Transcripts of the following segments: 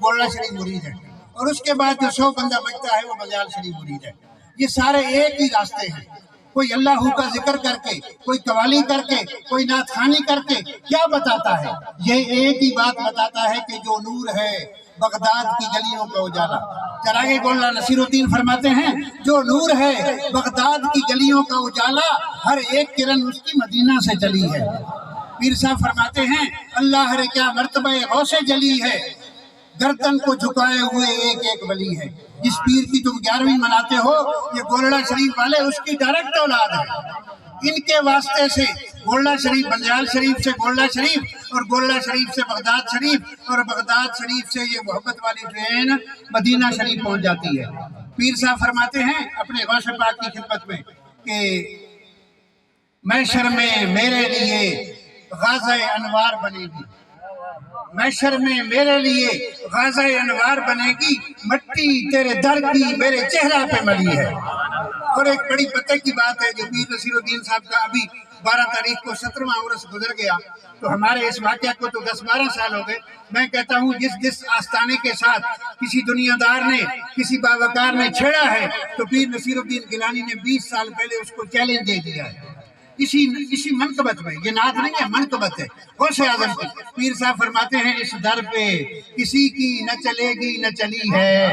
گولڑا شریف مرید ہے، اور اس کے بعد جو 100 بندہ بچتا ہے وہ بندیال شریف مرید ہے۔ یہ سارے ایک ہی راستے ہیں۔ کوئی اللہ کا ذکر کر کے، کوئی قوالی کر کے، کوئی نعت خوانی کر کے کیا بتاتا ہے؟ یہ ایک ہی بات بتاتا ہے کہ جو نور ہے بغداد کی گلیوں کا اجالا۔ چراغ گولڑا نصیر الدین فرماتے ہیں جو نور ہے بغداد کی گلیوں کا اجالا، ہر ایک کرن اس کی مدینہ سے چلی ہے۔ پیر صاحب فرماتے ہیں اللہ رے کیا مرتبہ غوث جلی ہے، گردن کو جھکائے ہوئے ایک ایک ولی ہے۔ جس پیر کی تم 11ویں مناتے ہو، یہ گولڑا شریف والے اس کی ڈائریکٹ اولاد ہے۔ ان کے واسطے سے گولڑا شریف، بندیال شریف سے گولڑا شریف، اور گولڑا شریف سے بغداد شریف، اور بغداد شریف سے یہ محبت والی ٹرین مدینہ شریف پہنچ جاتی ہے۔ پیر صاحب فرماتے ہیں اپنے غوث پاک کی خدمت میں کہ محشر میں میرے لیے غازہ انوار بنے گی، محشر میں میرے لیے غازہ انوار بنے گی، مٹی تیرے در کی میرے چہرہ پہ ملی ہے۔ اور ایک بڑی پتے کی بات ہے جو پیر نصیر الدین صاحب کا ابھی 12 تاریخ کو 17واں عرس گزر گیا، تو ہمارے اس واقعہ کو تو 10-12 سال ہو گئے۔ میں کہتا ہوں جس آستانے کے ساتھ کسی دنیا دار نے، کسی باوقار نے چھیڑا ہے، تو پیر نصیر الدین گیلانی نے 20 سال پہلے اس کو چیلنج دے دیا ہے۔ اسی منقبت میں، یہ نعت نہیں ہے، منقبت ہے غوث اعظم کی۔ پیر صاحب فرماتے ہیں اس در پہ کسی کی نہ چلے گی نہ چلی ہے۔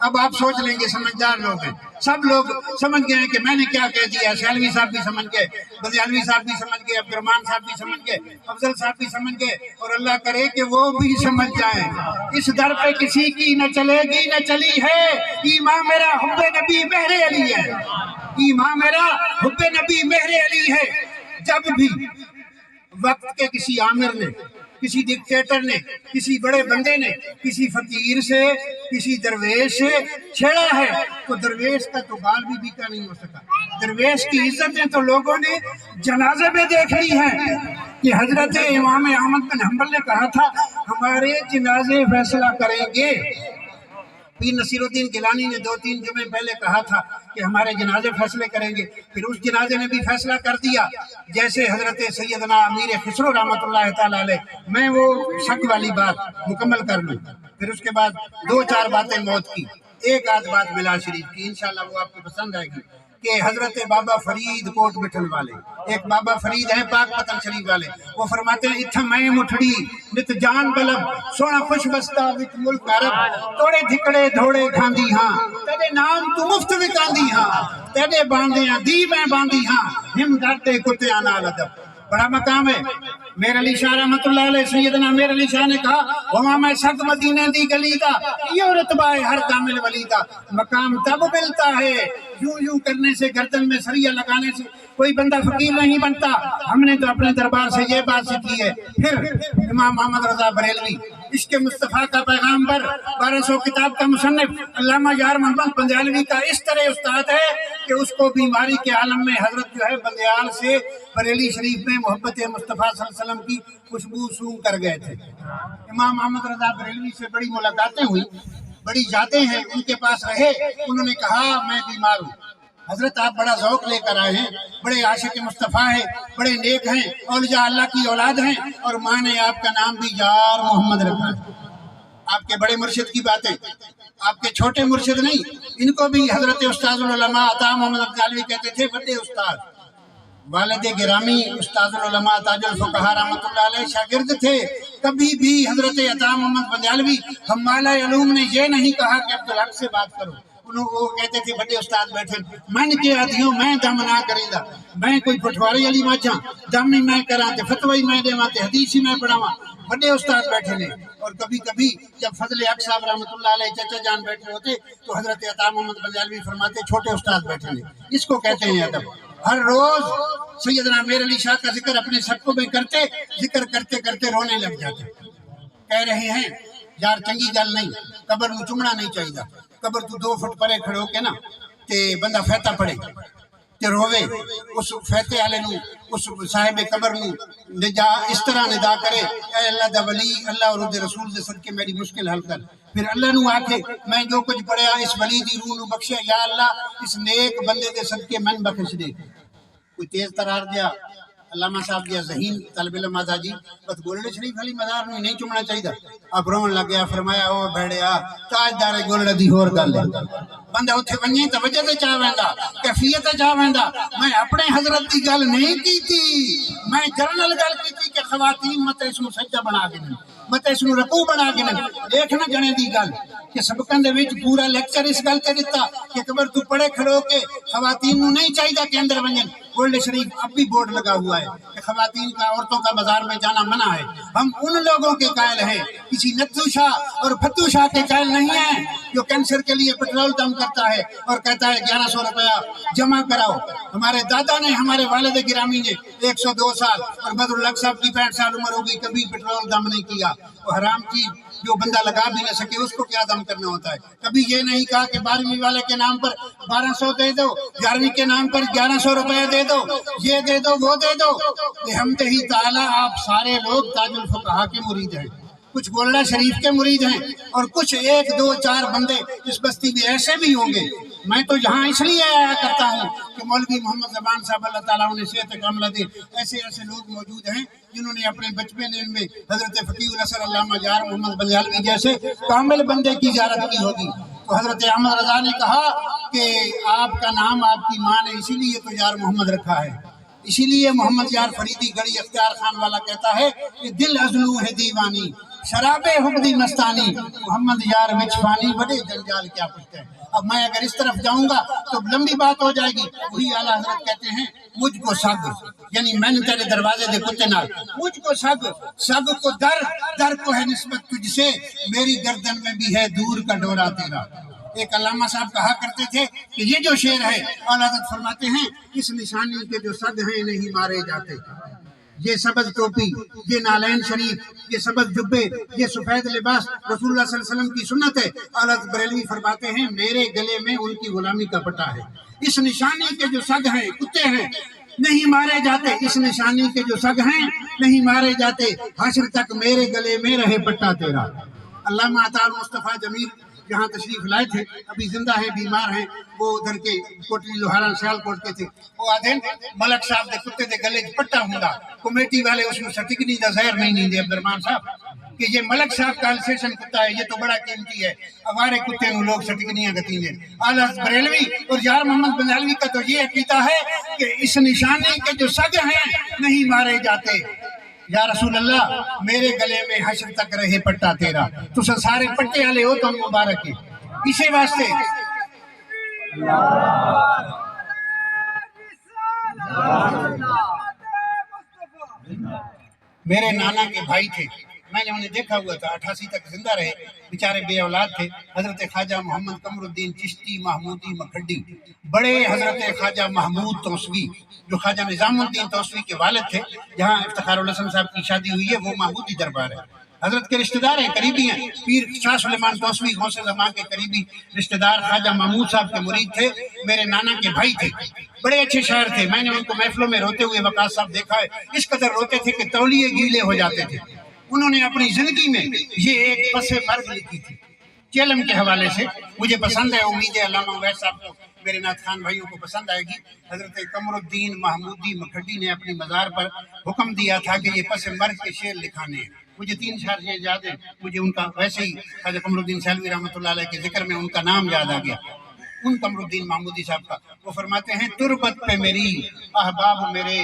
اب آپ سوچ لیں گے، سمجھدار لوگ ہیں، سب لوگ سمجھ گئے ہیں کہ میں نے کیا کہہ دیا۔ سیالوی صاحب بھی سمجھ گئے، بندیالوی صاحب بھی سمجھ گئے، عبدالرحمان صاحب بھی سمجھ گئے، افضل صاحب بھی سمجھ گئے، اور اللہ کرے کہ وہ بھی سمجھ جائیں۔ اس در پہ کسی کی نہ چلے گی نہ چلی ہے، ایمان میرا حب نبی مہر علی ہے، ایمان میرا حب نبی مہر علی ہے۔ جب بھی وقت کے کسی عامر نے، کسی ڈکٹیٹر نے، کسی بڑے بندے نے کسی فقیر سے، کسی درویش سے چھیڑا ہے، تو درویش کا تو بال بھی بیکا نہیں ہو سکا۔ درویش کی عزتیں تو لوگوں نے جنازے میں دیکھ لی ہیں کہ حضرت امام احمد بن حنبل نے کہا تھا ہمارے جنازے فیصلہ کریں گے۔ پیر نصیر الدین گیلانی نے 2-3 جمعے پہلے کہا تھا کہ ہمارے جنازے فیصلے کریں گے، پھر اس جنازے نے بھی فیصلہ کر دیا۔ جیسے حضرت سیدنا امیر خسرو رحمۃ اللہ تعالیٰ علیہ، میں وہ شک والی بات مکمل کر لوں، پھر اس کے بعد 2-4 باتیں موت کی، ایک آدھ بات میلاد شریف کی، انشاءاللہ وہ آپ کو پسند آئے گی۔ کہ حضرت بابا فرید کوٹ بٹھن والے، ایک بابا فرید ہیں پاک پتن شریف والے، وہ فرماتے ہیں اتھا میں مٹھڑی نت جان بلب سونا خوش بستہ وچ ملک عرب، توڑے دھکڑے دھوڑے کھاندی ہاں، تیرے نام تو مفت وکاندی ہاں، تیرے باندیاں دی میں باندی ہاں، ہم ڈرتے کتے نال ادب۔ بڑا مقام ہے۔ میر علی شاہ رحمت اللہ علیہ، سیدنا میر علی شاہ نے کہا وہاں میں سگ مدینے دی گلی دا، یہ رتبہ ہے ہر کامل ولی دا، مقام تب ملتا ہے یوں کرنے سے، گردن میں سریہ لگانے سے کوئی بندہ فقیر نہیں بنتا۔ ہم نے تو اپنے دربار سے یہ بات سیکھی ہے۔ پھر امام محمد رضا بریلوی، عشق مصطفیٰ کا پیغامبر، 1200 کتاب کا مصنف، علامہ یار محمد بندیالوی کا اس طرح استاد ہے کہ اس کو بیماری کے عالم میں حضرت جو ہے بندیال سے بریلی شریف میں محبت مصطفیٰ صلی اللہ علیہ وسلم کی خوشبو سونگ کر گئے تھے۔ امام محمد رضا بریلوی سے بڑی ملاقاتیں ہوئی، بڑی یادیں ہیں، ان کے پاس رہے، انہوں نے کہا میں بیمار ہوں، حضرت آپ بڑا ذوق لے کر آئے ہیں، بڑے عاشق مصطفیٰ ہیں، بڑے نیک ہیں، اولیاء اللہ کی اولاد ہیں، اور ماں نے آپ کا نام بھی یار محمد رکھا ہے۔ آپ کے بڑے مرشد کی باتیں، آپ کے چھوٹے مرشد نہیں، ان کو بھی حضرت استاد العلماء عطا محمد بندیالوی کہتے تھے، بڑے استاد۔ والد گرامی استاد العلماء تاج الفقہاء رحمۃ اللہ علیہ شاگرد تھے۔ کبھی بھی حضرت عطا محمد بندیالوی حمالہ علوم نے یہ نہیں کہا کہ عبدالحق سے بات کرو، وہ کہتے تھے بڑے استاد بیٹھے، من کے آدھیوں میں دم نہ کریں دا، میں کوئی پٹواری علی ماچاں دم ہی میں کراں تے فتوی میں دیواں تے حدیث ہی میں پڑھاواں، بڑے استاد بیٹھے نے۔ اور کبھی کبھی جب فضل حق صاحب رحمۃ اللہ علیہ چچا جان بیٹھے ہوتے تو حضرت عطا محمد بندیالوی فرماتے چھوٹے استاد بیٹھے نے، اس کو کہتے ہیں ادب۔ ہر روز سیدنا میر علی شاہ کا ذکر اپنے صدقوں میں کرتے، ذکر کرتے کرتے رونے لگ جاتے، کہہ رہے ہیں یار چنگی گل نہیں، قبر نو چومنا نہیں چاہیے، قبر تو 2 فٹ پرے کھڑے ہو کے نا تے بندہ فیتا پڑے تے روے، اس فیتے والے نو، اس صاحب قبر نو نجا اس طرح ندا کرے اے اللہ دا ولی، اللہ اور دے رسول دے صدقے میری مشکل حل کر، پھر اللہ نو آکھے میں جو کچھ پڑھیا اس ولی دی روح نو بخشے، یا اللہ اس نیک بندے دے صدقے من بخش دے۔ کوئی تیز ترار دیا علامہ صاحب جی ذہین طالب علم آزا جی بس گولڑے شریف والی مزار نہیں چومنا چاہیے. اب رون لگ گیا, فرمایا او بھڑیا تاجدار گولڑے دی ہور گل ہے, بندہ اتھے ونجے تے وجہ تے چاہ ویندا, کیفیت تے چاہ ویندا. میں اپنے حضرت دی گل نہیں کیتی, میں جنرل گل کیتی کہ خواتین مت اس نو سجدہ بنا کے دین, مت اس نو رکوع بنا کے دین. دیکھنا جنے دی گل کہ سبقاں دے وچ پورا لیکچر اس گل تے دتا کہ قبر تو پڑھے کھڑو کے خواتین نو نہیں چاہیے کہ اندر ونجن. گولڈ شریف اب بھی بورڈ لگا ہوا ہے کہ خواتین کا, عورتوں کا مزار میں جانا منع ہے. ہم ان لوگوں کے قائل ہیں, کسی نتھو شاہ اور پھتو شاہ کے قائل نہیں ہیں جو کینسر کے لیے پیٹرول دم کرتا ہے اور کہتا ہے 1100 روپیہ جمع کراؤ. ہمارے دادا نے, ہمارے والد گرامی نے 102 سال اور بدر الحق صاحب کی 65 سال عمر ہوگی, کبھی پیٹرول دم نہیں کیا. وہ حرام چیز جو بندہ لگا بھی نہ سکے اس کو کیا دم کرنا ہوتا ہے. کبھی یہ نہیں کہا کہ 12ویں والے کے نام پر 1200 دے دو, 11ویں کے نام پر 1100 روپے دے دو, یہ دے دو وہ دے دو. بحمدہ تعالی آپ سارے لوگ تاج الفقہا کے مرید ہیں, کچھ گولڑا شریف کے مرید ہیں, اور کچھ 1 2 4 بندے اس بستی میں ایسے بھی ہوں گے. میں تو یہاں اس لیے آیا کرتا ہوں کہ مولوی محمد زبان صاحب اللہ تعالیٰ انہیں صحت کاملہ دے, ایسے لوگ موجود ہیں جنہوں نے اپنے بچپن میں حضرت فقیہ الاثر علامہ جار محمد بلیالوی جیسے کامل بندے کی زیارت کی ہوگی. تو حضرت احمد رضا نے کہا کہ آپ کا نام آپ کی ماں نے اسی لیے تو یار محمد رکھا ہے, اسی لیے محمد یار فریدی گڑی اختیار خان والا کہتا ہے کہ دل ازلو ہے دیوانی, شراب حبدی مستانی, محمد یار وچفانی, بڑے جنجال کیا پوچھتے ہیں. اب میں اگر اس طرف جاؤں گا تو لمبی بات ہو جائے گی. وہی اعلیٰ حضرت کہتے ہیں مجھ کو سگ, یعنی میں نے تیرے دروازے دے کتے نال, مجھ کو سگ, سگ کو در کو ہے نسبت تجھ سے, میری گردن میں بھی ہے دور کا ڈورا تیرا. ایک علامہ صاحب کہا کرتے تھے کہ یہ جو شعر ہے, اعلیٰ حضرت فرماتے ہیں اس نشانی کے جو سگ ہیں نہیں مارے جاتے. یہ سبز ٹوپی, یہ نالین شریف, یہ سبز جبے, یہ سفید لباس رسول اللہ صلی اللہ علیہ وسلم کی سنت ہے. اعلیٰ حضرت بریلوی فرماتے ہیں میرے گلے میں ان کی غلامی کا پٹا ہے. اس نشانی کے جو سگ ہیں, کتے ہیں, نہیں مارے جاتے. اس نشانی کے جو سگ ہیں نہیں مارے جاتے, حشر تک میرے گلے میں رہے پٹا تیرا. علامہ عطا مصطفیٰ جمیل جہاں تشریف لائے تھے, ابھی زندہ ہیں, بیمار ہیں, وہ ادھر کے کوٹلی لوہارا سیال کوٹ کے تھے. وہ آدھے ملک صاحب دے کتے دے گلے پٹا ہوندا, کمیٹی والے اس میں سٹکنی دا زہر نہیں دے عبدالرحمان صاحب کہ یہ ملک صاحب کا السیشن کتا ہے, یہ تو بڑا قیمتی ہے, ہمارے کتے نو لوگ سٹکنیاں گتی ہیں. اعلیٰ بریلوی اور یار محمد بلیالوی کا تو یہ عقیدہ ہے کہ اس نشانی کے جو سگ ہیں نہیں مارے جاتے. یا رسول اللہ میرے گلے میں حشر تک رہے پٹا تیرا. تو سارے پٹے والے ہو تو مبارک ہے. اسی واسطے میرے نانا کے بھائی تھے, میں نے انہیں دیکھا ہوا تھا, 88 تک زندہ رہے, بیچارے بے اولاد تھے. حضرت خواجہ محمد قمر الدین چشتی محمودی مکھڈی, بڑے حضرت خواجہ محمود توسوی جو خواجہ نظام الدین توسوی کے والد تھے, جہاں افتخار الحسن صاحب کی شادی ہوئی ہے وہ محمودی دربار ہے. حضرت کے رشتہ دار ہیں, قریبی ہیں. پیر شاہ سلیمان توسوی غوث زمان کے قریبی رشتہ دار خواجہ محمود صاحب کے مرید تھے, میرے نانا کے بھائی تھے, بڑے اچھے شاعر تھے. میں نے ان کو محفلوں میں روتے ہوئے وقاص صاحب دیکھا ہے, اس قدر روتے تھے کہ تولیے گیلے ہو جاتے تھے. انہوں نے اپنی زندگی میں یہ ایک پس مرگ لکھی تھی چیلم کے حوالے سے, مجھے پسند ہے, امید ہے علامہ عویس صاحب کو, میرے نعت خان بھائیوں کو پسند آئے گی. حضرت قمر الدین محمودی مکھڈی نے اپنی مزار پر حکم دیا تھا کہ یہ پس مرگ کے شعر لکھانے ہیں. مجھے 3 شعر یاد ہیں, مجھے ان کا ویسے ہی خواجہ قمر الدین سیلوی رحمۃ اللہ علیہ کے ذکر میں ان کا نام یاد آ گیا, ان قمر الدین محمودی صاحب کا. وہ فرماتے ہیں تربت پہ میری احباب میرے